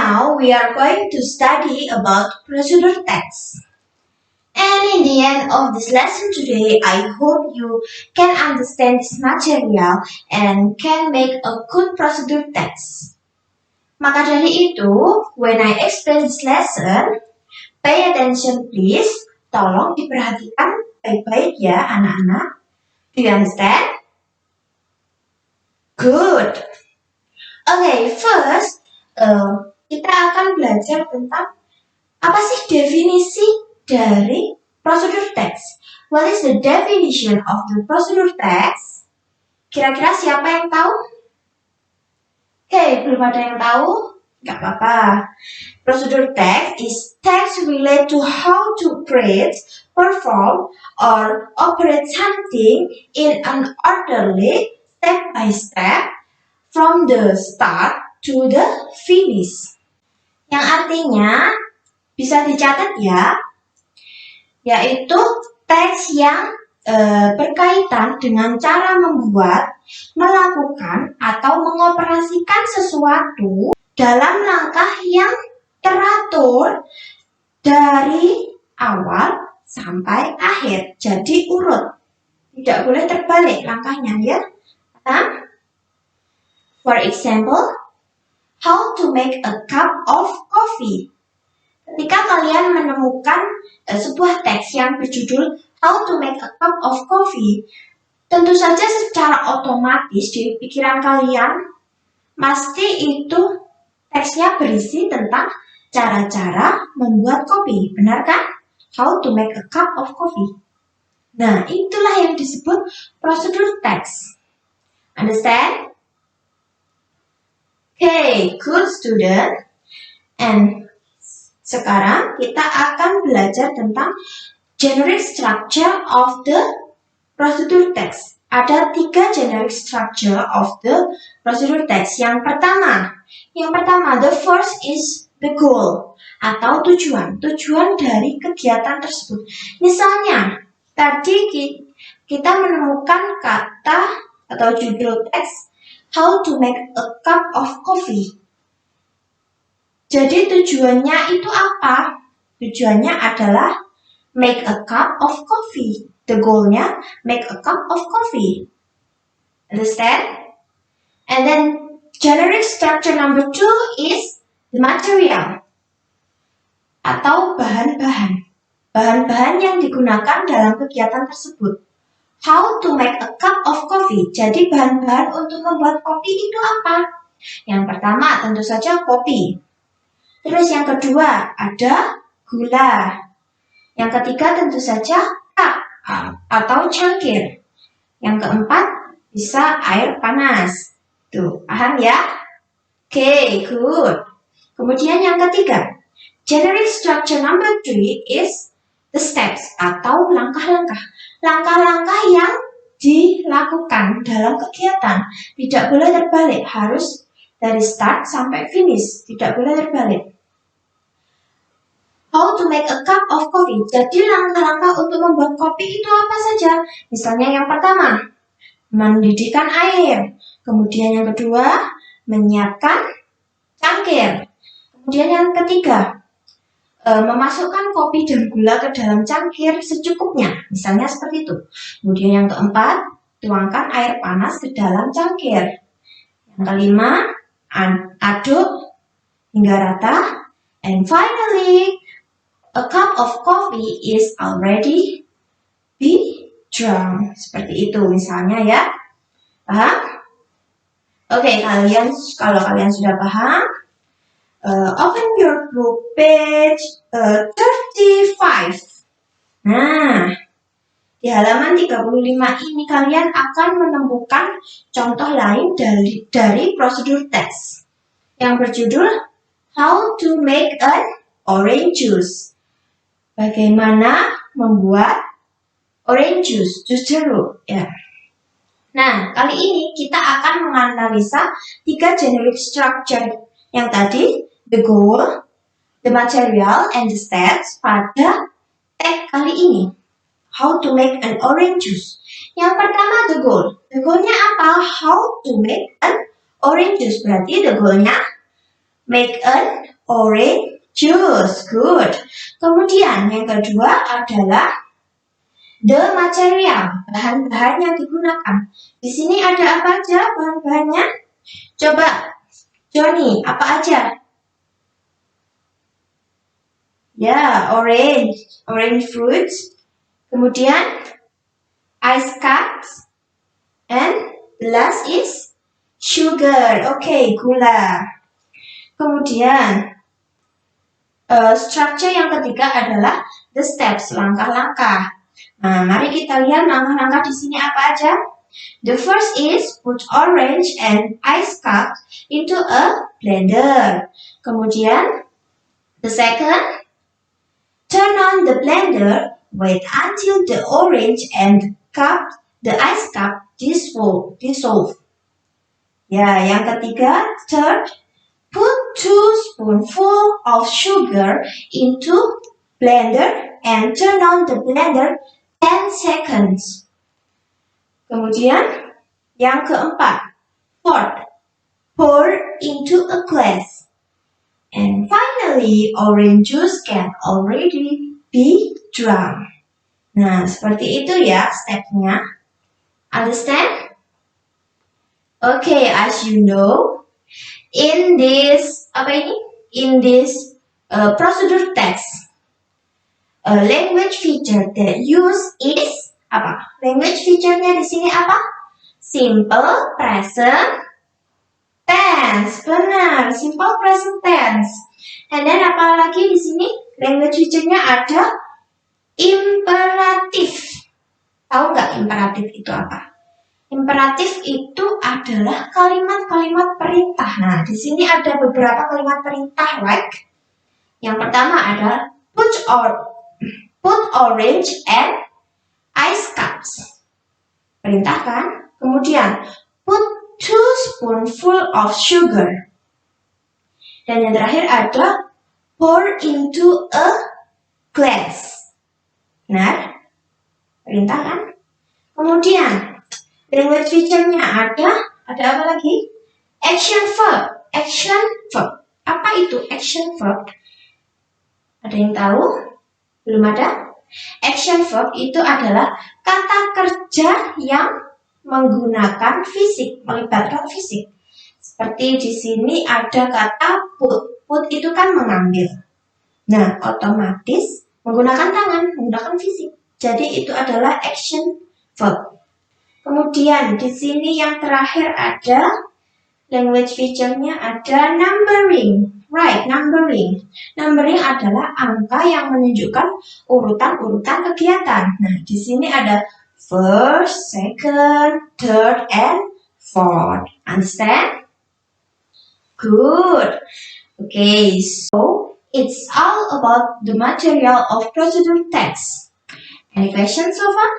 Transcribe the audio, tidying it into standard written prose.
Now we are going to study about procedure text. And in the end of this lesson today, I hope you can understand this material and can make a good procedure text. Maka dari itu, when I explain this lesson, pay attention please. Tolong diperhatikan baik-baik ya anak-anak. Do you understand? Good. Okay, first, kita akan belajar tentang apa sih definisi dari procedure text. What is the definition of the procedure text? Kira-kira siapa yang tahu? Belum ada yang tahu? Gak apa-apa. Procedure text is text related to how to create, perform, or operate something in an orderly, step-by-step, from the start to the finish. Yang artinya, bisa dicatat ya, yaitu teks yang berkaitan dengan cara membuat, melakukan, atau mengoperasikan sesuatu dalam langkah yang teratur dari awal sampai akhir. Jadi urut, tidak boleh terbalik langkahnya ya. For example, how to make a cup of coffee. Ketika kalian menemukan sebuah teks yang berjudul How to make a cup of coffee, tentu saja secara otomatis di pikiran kalian pasti itu teksnya berisi tentang cara-cara membuat kopi, benar kan? How to make a cup of coffee. Nah, itulah yang disebut procedure text. Understand? Okay, good student. And sekarang kita akan belajar tentang generic structure of the procedure text. Ada 3 generic structure of the procedure text. Yang pertama, the first is the goal atau tujuan dari kegiatan tersebut. Misalnya, tadi kita menemukan kata atau judul teks How to make a cup of coffee. Jadi tujuannya itu apa? Tujuannya adalah make a cup of coffee. The goalnya make a cup of coffee. Understand? And then generic structure number 2 is the material atau bahan-bahan. Bahan-bahan yang digunakan dalam kegiatan tersebut. How to make a cup of coffee. Jadi bahan-bahan untuk membuat kopi itu apa? Yang pertama tentu saja kopi. Terus yang kedua ada gula. Yang ketiga tentu saja cup atau cangkir. Yang keempat bisa air panas. Tuh, paham ya? Okay, good. Kemudian yang ketiga, generic structure number 3 is the steps atau langkah-langkah. Langkah-langkah yang dilakukan dalam kegiatan. Tidak boleh terbalik, harus dari start sampai finish. Tidak boleh terbalik. How to make a cup of coffee. Jadi langkah-langkah untuk membuat kopi itu apa saja? Misalnya yang pertama, mendidihkan air. Kemudian yang kedua, menyiapkan cangkir. Kemudian yang ketiga, memasukkan kopi dan gula ke dalam cangkir secukupnya. Misalnya seperti itu. Kemudian yang keempat, tuangkan air panas ke dalam cangkir. Yang kelima, aduk hingga rata. And finally, a cup of coffee is already be drunk. Seperti itu misalnya ya. Paham? Oke, kalau kalian sudah paham, open your book page 35. Nah, di halaman 35 ini kalian akan menemukan contoh lain dari prosedur text yang berjudul How to make an orange juice. Bagaimana membuat orange juice, jus jeruk ya. Nah, kali ini kita akan menganalisa 3 generic structure yang tadi, the goal, the material, and the steps pada tag kali ini. How to make an orange juice. Yang pertama, the goal. The goalnya apa? How to make an orange juice. Berarti the goalnya make an orange juice. Good. Kemudian yang kedua adalah the material, bahan-bahan yang digunakan. Di sini ada apa aja bahan-bahannya? Coba, Johnny, apa aja? Ya, orange fruits. Kemudian ice cups, and the last is sugar. Oke, gula. Kemudian structure yang ketiga adalah the steps, langkah-langkah. Nah, mari kita lihat langkah-langkah di sini apa aja. The first is put orange and ice cup into a blender. Kemudian the second, turn on the blender. Wait until the orange and the ice cup dissolve. Ya, yang ketiga, third, put 2 spoonfuls of sugar into blender and turn on the blender 10 seconds. Kemudian, yang keempat, fourth, pour into a glass. And finally, orange juice can already be drunk. Nah, seperti itu ya stepnya. Understand? Okay, as you know, in this procedure text, a language feature that use is apa? Language feature-nya di sini apa? Simple present tense. Benar, simple present tense. And then apa lagi di sini? Language feature-nya ada imperatif. Tahu nggak imperatif itu apa? Imperatif itu adalah kalimat-kalimat perintah. Nah, di sini ada beberapa kalimat perintah, like yang pertama ada put orange and ice cups. Perintah kan? Kemudian put 2 spoonful of sugar. Dan yang terakhir ada pour into a glass. Benar? Perintah kan? Kemudian language feature-nya ada apa lagi? Action verb. Action verb. Apa itu action verb? Ada yang tahu? Belum ada? Action verb itu adalah kata kerja yang menggunakan fisik, melibatkan fisik. Seperti di sini ada kata put. Put itu kan mengambil. Nah, otomatis menggunakan tangan, menggunakan fisik. Jadi itu adalah action verb. Kemudian di sini yang terakhir ada language feature-nya ada numbering. Right, numbering. Numbering adalah angka yang menunjukkan urutan-urutan kegiatan. Nah, di sini ada first, second, third, and fourth. Understand? Good. Okay, so it's all about the material of procedure text. Any questions so far?